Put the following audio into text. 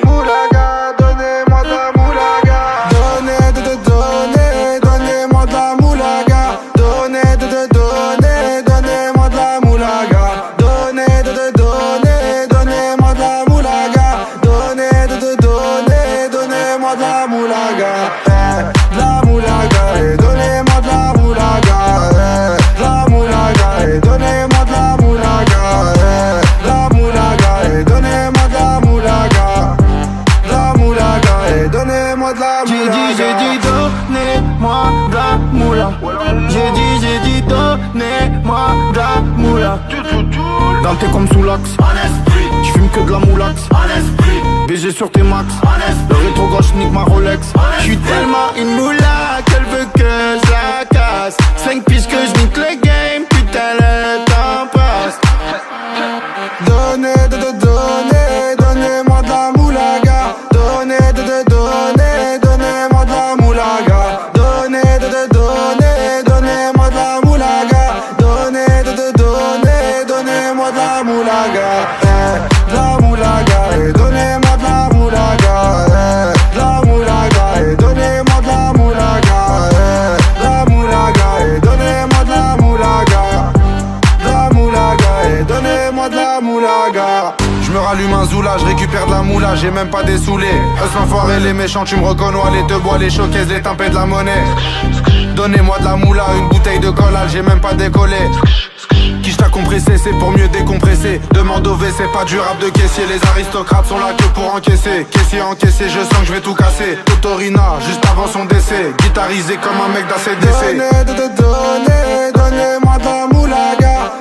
Moulaga, donnez-moi de la moulaga. Donnez-moi de la moulaga. Donnez-moi de la moulaga. Donnez-moi de la moulaga. Donnez-moi de la moulaga. De la moulaga, et donnez-moi de la moulaga. De la moulaga, et donnez-moi de la moulaga. De la moulaga, et donnez-moi de la moulaga. De la moulaga, et donnez-moi de la moulaga. J'ai dit donnez-moi de la moula. J'ai dit donnez-moi de la moula. Dans t'es comme sous l'axe. J'fume que de la moulax. BG sur tes max. Le rétro gauche nique ma Rolex. J'suis tellement une moula qu'elle veut que je la casse. 5 piges que je nique le game. Putain le temps passe. Donnez-moi de la moulaga. Donnez-moi de la moulaga. Donnez-moi de la moulaga. Donnez-moi de la moulaga. De la moulaga, et donnez-moi de la moulaga. De la moulaga, et donnez-moi de la moulaga. De la moulaga, et donnez-moi de la moulaga. De la moulaga, et donnez-moi de la moulaga. Je me rallume un zoula, je récupère de la moula, j'ai même pas dessoulé. Us l'enfoiré, les méchants, tu me reconnais, les te bois, les showcases, les timpés de la monnaie. Donnez-moi de la moula, une bouteille de collal, j'ai même pas décollé. Qui t'a compressé, c'est pour mieux décompresser. Demande au WC, pas du rap de caissier. Les aristocrates sont là que pour encaisser. Caissier encaissé, je sens que je vais tout casser. Totorina, juste avant son décès. Guitarisé comme un mec d'ACDC. Donnez-moi de la moulaga.